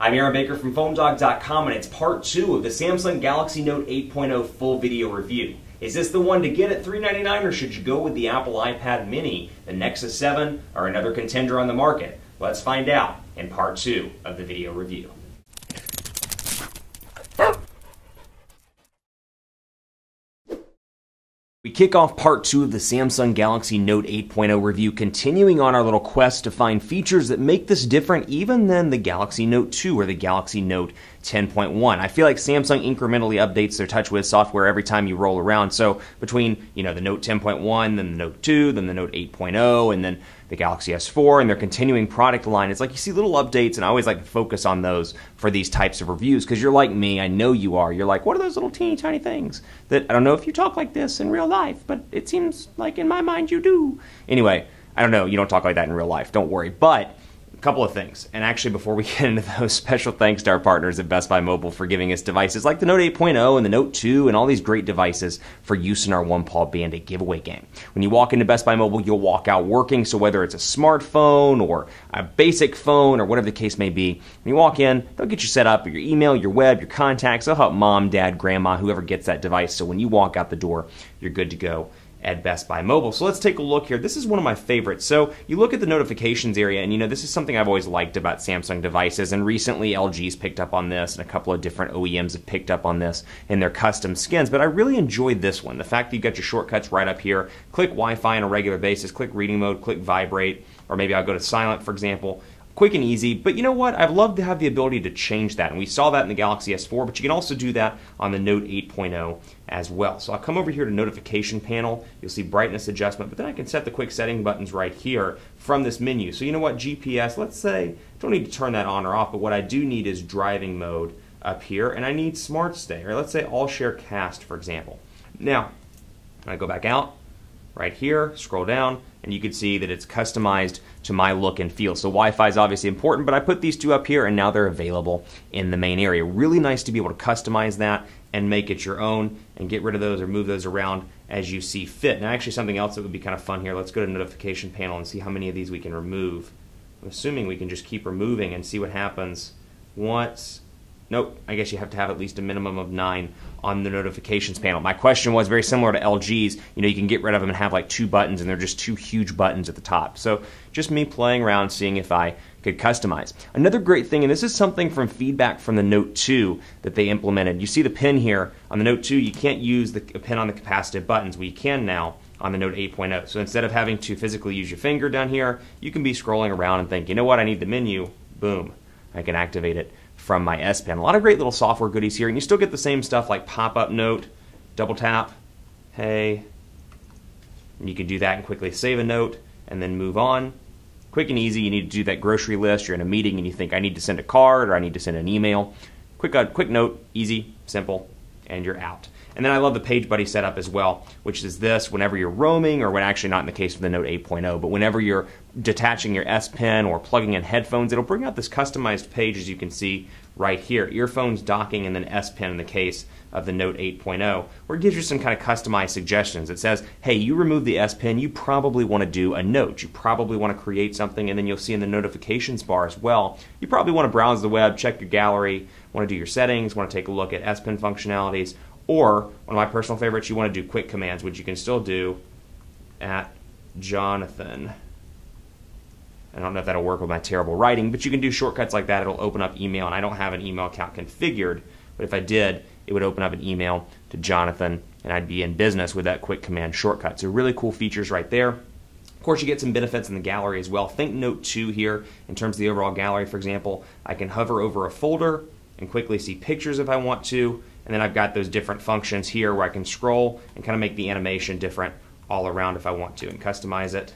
I'm Aaron Baker from PhoneDog.com, and it's part 2 of the Samsung Galaxy Note 8.0 full video review. Is this the one to get at $399, or should you go with the Apple iPad mini, the Nexus 7, or another contender on the market? Let's find out in part 2 of the video review. We kick off part 2 of the Samsung Galaxy Note 8.0 review, continuing on our little quest to find features that make this different even than the Galaxy Note 2 or the Galaxy Note 10.1. I feel like Samsung incrementally updates their TouchWiz software every time you roll around. So between, the Note 10.1, then the Note 2, then the Note 8.0, and then the Galaxy S4 and their continuing product line, it's like you see little updates, and I always like to focus on those for these types of reviews, because you're like me, I know you are. You're like, what are those little teeny tiny things that I don't know if you talk like this in real life, but it seems like in my mind you do. Anyway, I don't know, you don't talk like that in real life, don't worry. But a couple of things, and actually before we get into those, special thanks to our partners at Best Buy Mobile for giving us devices like the Note 8.0 and the Note 2 and all these great devices for use in our One Paw Bandit giveaway game. When you walk into Best Buy Mobile, you'll walk out working, so whether it's a smartphone or a basic phone or whatever the case may be, when you walk in, they'll get you set up with your email, your web, your contacts. They'll help mom, dad, grandma, whoever gets that device, so when you walk out the door, you're good to go at Best Buy Mobile. So let's take a look here. This is one of my favorites. So you look at the notifications area, and this is something I've always liked about Samsung devices, and recently LG's picked up on this, and a couple of different OEMs have picked up on this in their custom skins, but I really enjoyed this one. The fact that you've got your shortcuts right up here, click Wi-Fi on a regular basis, click reading mode, click vibrate, or maybe I'll go to silent, for example. Quick and easy, but you know what? I'd love to have the ability to change that, and we saw that in the Galaxy S4, but you can also do that on the Note 8.0 as well. So I'll come over here to notification panel. You'll see brightness adjustment, but then I can set the quick setting buttons right here from this menu. So you know what? GPS, let's say, don't need to turn that on or off, but what I do need is driving mode up here, and I need Smart Stay, or let's say All Share Cast, for example. Now, I go back out, right here, scroll down, and you can see that it's customized to my look and feel. So Wi-Fi is obviously important, but I put these two up here, and now they're available in the main area. Really nice to be able to customize that and make it your own and get rid of those or move those around as you see fit. Now, actually, something else that would be kind of fun here, let's go to notification panel and see how many of these we can remove. I'm assuming we can just keep removing and see what happens once. Nope, I guess you have to have at least a minimum of 9 on the notifications panel. My question was very similar to LG's. You can get rid of them and have like 2 buttons, and they're just 2 huge buttons at the top. So just me playing around, seeing if I could customize. Another great thing, and this is something from feedback from the Note 2 that they implemented. You see the pin here. On the Note 2, you can't use the pin on the capacitive buttons. Well, you can now on the Note 8.0. So instead of having to physically use your finger down here, you can be scrolling around and think, you know what, I need the menu. Boom, I can activate it from my S Pen. A lot of great little software goodies here, and you still get the same stuff like pop-up note, double tap, hey, and you can do that and quickly save a note and then move on. Quick and easy. You need to do that grocery list, you're in a meeting and you think I need to send a card or I need to send an email. Quick note, easy, simple, and you're out. And then I love the Page Buddy setup as well, which is this whenever you're roaming, or when actually not in the case of the Note 8.0, but whenever you're detaching your S Pen or plugging in headphones, it'll bring out this customized page, as you can see right here. Earphones, docking, and then S Pen in the case of the Note 8.0, where it gives you some kind of customized suggestions. It says, hey, you remove the S Pen, you probably want to do a note. You probably want to create something, and then you'll see in the notifications bar as well, you probably want to browse the web, check your gallery, want to do your settings, want to take a look at S Pen functionalities, or one of my personal favorites, you want to do quick commands, which you can still do at Jonathan. I don't know if that'll work with my terrible writing, but you can do shortcuts like that. It'll open up email, and I don't have an email account configured, but if I did, it would open up an email to Jonathan, and I'd be in business with that quick command shortcut. So really cool features right there. Of course, you get some benefits in the gallery as well. Think Note 2 here in terms of the overall gallery. For example, I can hover over a folder and quickly see pictures if I want to, and then I've got those different functions here where I can scroll and kind of make the animation different all around if I want to, and customize it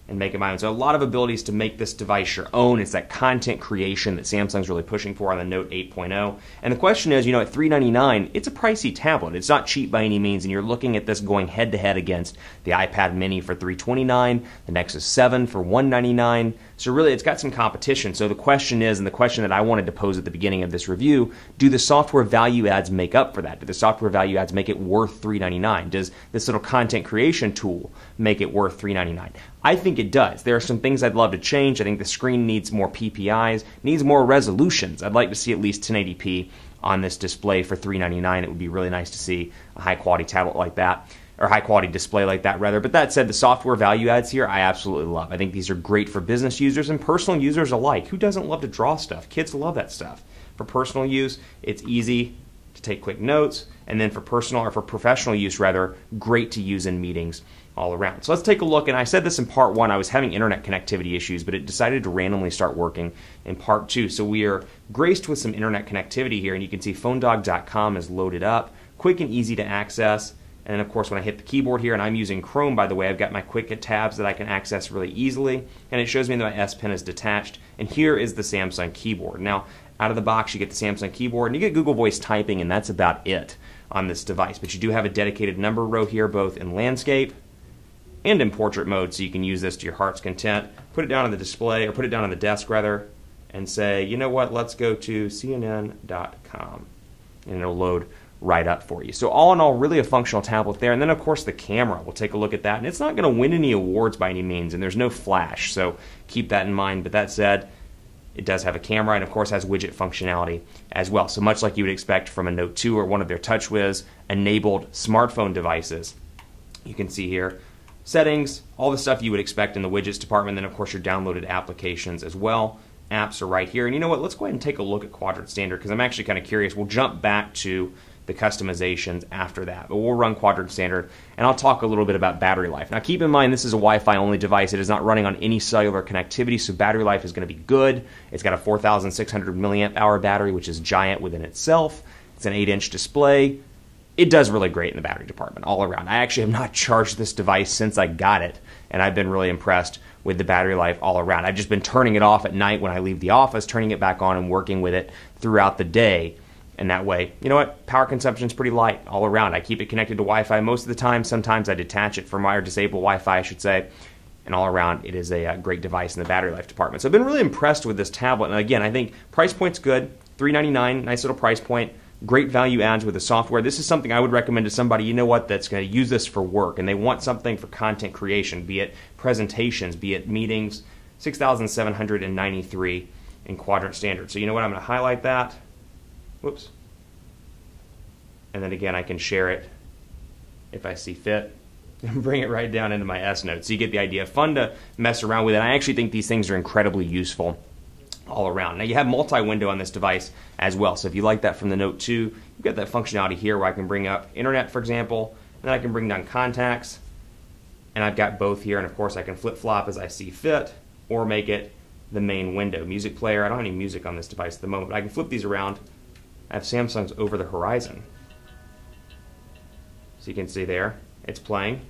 and make it my own. So a lot of abilities to make this device your own. It's that content creation that Samsung's really pushing for on the Note 8.0. And the question is, at $399, it's a pricey tablet. It's not cheap by any means, and you're looking at this going head-to-head against the iPad mini for $329, the Nexus 7 for $199. So really, it's got some competition. So the question is, and the question that I wanted to pose at the beginning of this review, do the software value adds make up for that? Do the software value adds make it worth $399? Does this little content creation tool make it worth $399? I think it does. There are some things I'd love to change. I think the screen needs more PPIs, needs more resolutions. I'd like to see at least 1080p on this display for $399. It would be really nice to see a high-quality tablet like that, or high-quality display like that, rather. But that said, the software value adds here, I absolutely love. I think these are great for business users and personal users alike. Who doesn't love to draw stuff? Kids love that stuff. For personal use, it's easy to take quick notes, and then for personal or for professional use, rather, great to use in meetings all around. So let's take a look, and I said this in part 1, I was having internet connectivity issues, but it decided to randomly start working in part 2. So we are graced with some internet connectivity here, and you can see phonedog.com is loaded up, quick and easy to access. And then of course when I hit the keyboard here, and I'm using Chrome by the way, I've got my quick tabs that I can access really easily, and it shows me that my S Pen is detached, and here is the Samsung keyboard. Now out of the box you get the Samsung keyboard, and you get Google Voice typing, and that's about it on this device. But you do have a dedicated number row here, both in landscape and in portrait mode, so you can use this to your heart's content. Put it down on the display, or put it down on the desk rather, and say, you know what, let's go to CNN.com, and it'll load right up for you. So all in all, really a functional tablet there. And then of course the camera, we'll take a look at that, and it's not going to win any awards by any means, and there's no flash, so keep that in mind. But that said, it does have a camera, and of course has widget functionality as well. So much like you would expect from a Note 2 or one of their TouchWiz enabled smartphone devices. You can see here settings, all the stuff you would expect in the widgets department, then of course your downloaded applications as well. Apps are right here. And you know what, let's go ahead and take a look at Quadrant Standard, because I'm actually kind of curious. We'll jump back to the customizations after that, but we'll run Quadrant Standard, and I'll talk a little bit about battery life. Now keep in mind, this is a Wi-Fi only device. It is not running on any cellular connectivity, so battery life is going to be good. It's got a 4,600 milliamp hour battery, which is giant within itself. It's an 8-inch display. It does really great in the battery department all around. I actually have not charged this device since I got it, and I've been really impressed with the battery life all around. I've just been turning it off at night when I leave the office, turning it back on and working with it throughout the day. And that way, you know what, power consumption is pretty light all around. I keep it connected to Wi-Fi most of the time. Sometimes I detach it from or disable Wi-Fi, I should say. And all around, it is a great device in the battery life department. So I've been really impressed with this tablet. And again, I think price point's good, $399, nice little price point. Great value adds with the software. This is something I would recommend to somebody, you know what, that's going to use this for work, and they want something for content creation, be it presentations, be it meetings. $6,793 in Quadrant Standard. So you know what, I'm going to highlight that. Whoops. And then again, I can share it if I see fit and bring it right down into my S Notes. So you get the idea. Fun to mess around with, and I actually think these things are incredibly useful all around. Now you have multi-window on this device as well. So if you like that from the Note 2, you've got that functionality here where I can bring up internet, for example, and then I can bring down contacts, and I've got both here, and of course I can flip-flop as I see fit, or make it the main window. Music player, I don't have any music on this device at the moment, but I can flip these around. I have Samsung's Over the Horizon. So you can see there, it's playing.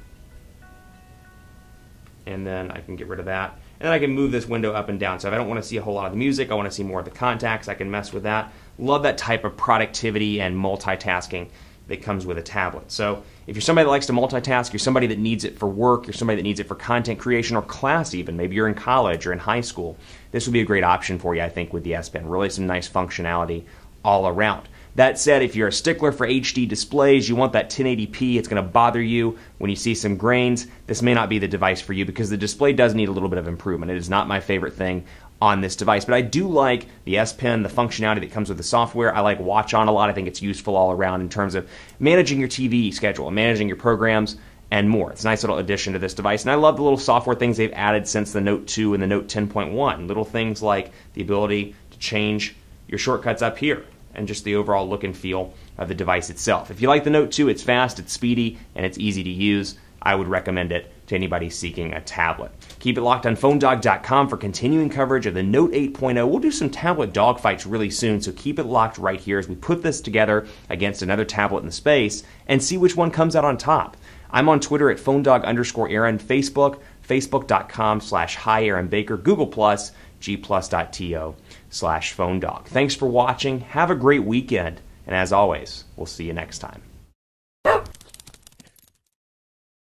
And then I can get rid of that. And then I can move this window up and down. So if I don't want to see a whole lot of the music, I want to see more of the contacts, I can mess with that. Love that type of productivity and multitasking that comes with a tablet. So if you're somebody that likes to multitask, you're somebody that needs it for work, you're somebody that needs it for content creation or class even, maybe you're in college or in high school, this would be a great option for you, I think, with the S Pen. Really some nice functionality all around. That said, if you're a stickler for HD displays, you want that 1080p, it's going to bother you when you see some grains, this may not be the device for you because the display does need a little bit of improvement. It is not my favorite thing on this device, but I do like the S Pen, the functionality that comes with the software. I like Watch On a lot. I think it's useful all around in terms of managing your TV schedule, managing your programs, and more. It's a nice little addition to this device, and I love the little software things they've added since the Note 2 and the Note 10.1. Little things like the ability to change your shortcuts up here, and just the overall look and feel of the device itself. If you like the Note 2, it's fast, it's speedy, and it's easy to use. I would recommend it to anybody seeking a tablet. Keep it locked on phonedog.com for continuing coverage of the Note 8.0. We'll do some tablet dogfights really soon, so keep it locked right here as we put this together against another tablet in the space and see which one comes out on top. I'm on Twitter at phonedog_Aaron, Facebook, facebook.com/HiAaronBaker, Google+, gplus.to/phonedog. Thanks for watching. Have a great weekend. And as always, we'll see you next time.